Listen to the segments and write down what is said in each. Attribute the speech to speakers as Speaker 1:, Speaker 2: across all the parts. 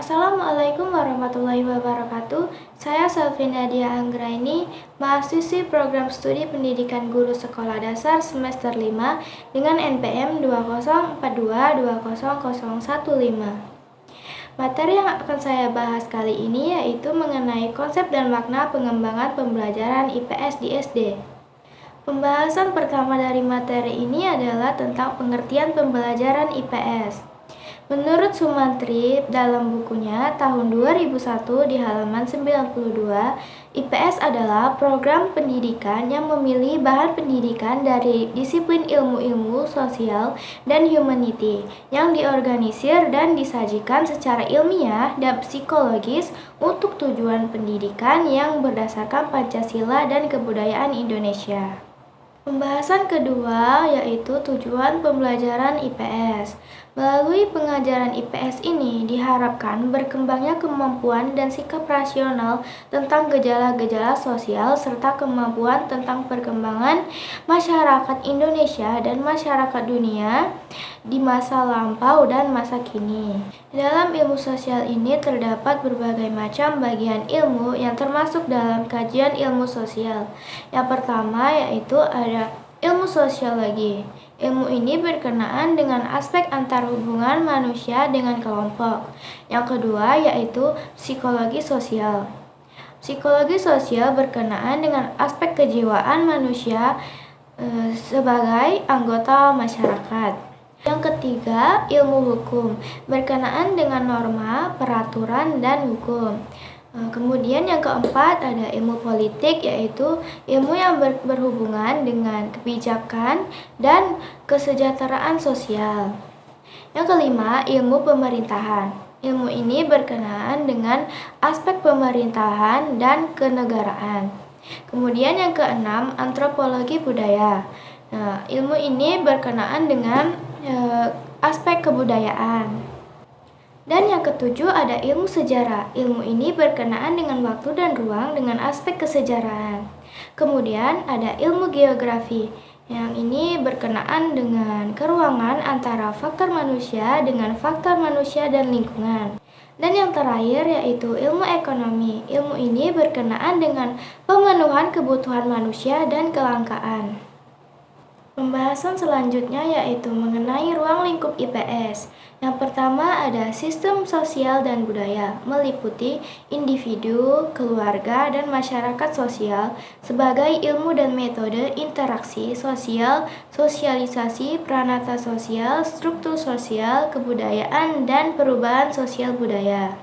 Speaker 1: Assalamualaikum warahmatullahi wabarakatuh. Saya Selvin Nadia Anggraini, mahasiswi program studi pendidikan guru sekolah dasar semester 5 dengan NPM 2042200015. Materi yang akan saya bahas kali ini yaitu mengenai konsep dan makna pengembangan pembelajaran IPS di SD. Pembahasan pertama dari materi ini adalah tentang pengertian pembelajaran IPS. Menurut Sumantri dalam bukunya tahun 2001 di halaman 92, IPS adalah program pendidikan yang memilih bahan pendidikan dari disiplin ilmu-ilmu sosial dan humanity yang diorganisir dan disajikan secara ilmiah dan psikologis untuk tujuan pendidikan yang berdasarkan Pancasila dan kebudayaan Indonesia. Pembahasan kedua yaitu tujuan pembelajaran IPS. Melalui pengajaran IPS ini diharapkan berkembangnya kemampuan dan sikap rasional tentang gejala-gejala sosial serta kemampuan tentang perkembangan masyarakat Indonesia dan masyarakat dunia di masa lampau dan masa kini. Dalam ilmu sosial ini terdapat berbagai macam bagian ilmu yang termasuk dalam kajian ilmu sosial. Yang pertama yaitu ada ilmu sosiologi. Ilmu ini berkenaan dengan aspek antar hubungan manusia dengan kelompok. Yang kedua yaitu psikologi sosial. Psikologi sosial berkenaan dengan aspek kejiwaan manusia sebagai anggota masyarakat. Yang ketiga, ilmu hukum, berkenaan dengan norma, peraturan, dan hukum. Kemudian yang keempat ada ilmu politik, yaitu ilmu yang berhubungan dengan kebijakan dan kesejahteraan sosial. Yang kelima, ilmu pemerintahan. Ilmu ini berkenaan dengan aspek pemerintahan dan kenegaraan. Kemudian yang keenam, antropologi budaya. Ilmu ini berkenaan dengan aspek kebudayaan. Dan yang ketujuh ada ilmu sejarah. Ilmu ini berkenaan dengan waktu dan ruang dengan aspek kesejarahan. Kemudian ada ilmu geografi. Yang ini berkenaan dengan keruangan antara faktor manusia dengan faktor manusia dan lingkungan. Dan yang terakhir yaitu ilmu ekonomi. Ilmu ini berkenaan dengan pemenuhan kebutuhan manusia dan kelangkaan. Pembahasan selanjutnya yaitu mengenai ruang lingkup IPS. Yang pertama ada sistem sosial dan budaya, meliputi individu, keluarga, dan masyarakat sosial sebagai ilmu dan metode interaksi sosial, sosialisasi, peranata sosial, struktur sosial, kebudayaan, dan perubahan sosial budaya.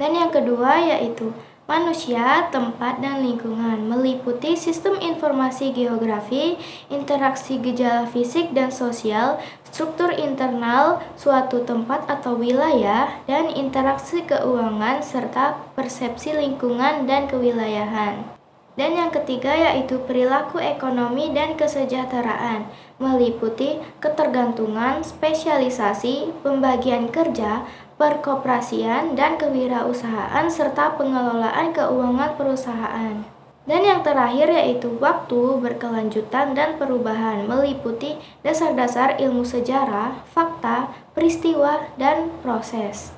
Speaker 1: Dan yang kedua yaitu manusia, tempat, dan lingkungan, meliputi sistem informasi geografi, interaksi gejala fisik dan sosial, struktur internal suatu tempat atau wilayah, dan interaksi keuangan serta persepsi lingkungan dan kewilayahan. Dan yang ketiga yaitu perilaku ekonomi dan kesejahteraan, meliputi ketergantungan, spesialisasi, pembagian kerja, perkoperasian, dan kewirausahaan serta pengelolaan keuangan perusahaan. Dan yang terakhir yaitu waktu, berkelanjutan, dan perubahan, meliputi dasar-dasar ilmu sejarah, fakta, peristiwa, dan proses.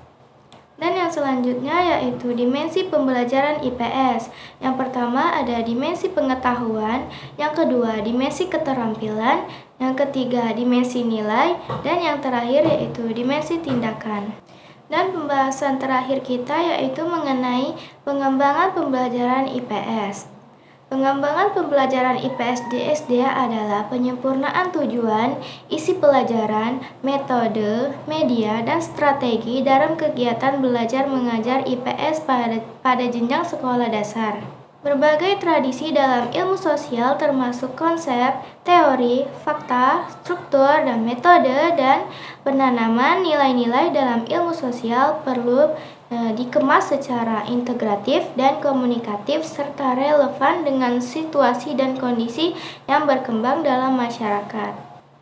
Speaker 1: Dan yang selanjutnya yaitu dimensi pembelajaran IPS. Yang pertama ada dimensi pengetahuan, yang kedua dimensi keterampilan, yang ketiga dimensi nilai, dan yang terakhir yaitu dimensi tindakan. Dan pembahasan terakhir kita yaitu mengenai pengembangan pembelajaran IPS. Pengembangan pembelajaran IPS di SD adalah penyempurnaan tujuan, isi pelajaran, metode, media, dan strategi dalam kegiatan belajar mengajar IPS pada jenjang sekolah dasar. Berbagai tradisi dalam ilmu sosial termasuk konsep, teori, fakta, struktur, dan metode, dan penanaman nilai-nilai dalam ilmu sosial perlu dikemas secara integratif dan komunikatif serta relevan dengan situasi dan kondisi yang berkembang dalam masyarakat.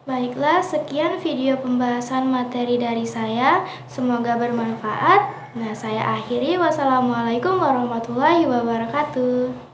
Speaker 1: Baiklah, sekian video pembahasan materi dari saya. Semoga bermanfaat. Saya akhiri. Wassalamualaikum warahmatullahi wabarakatuh.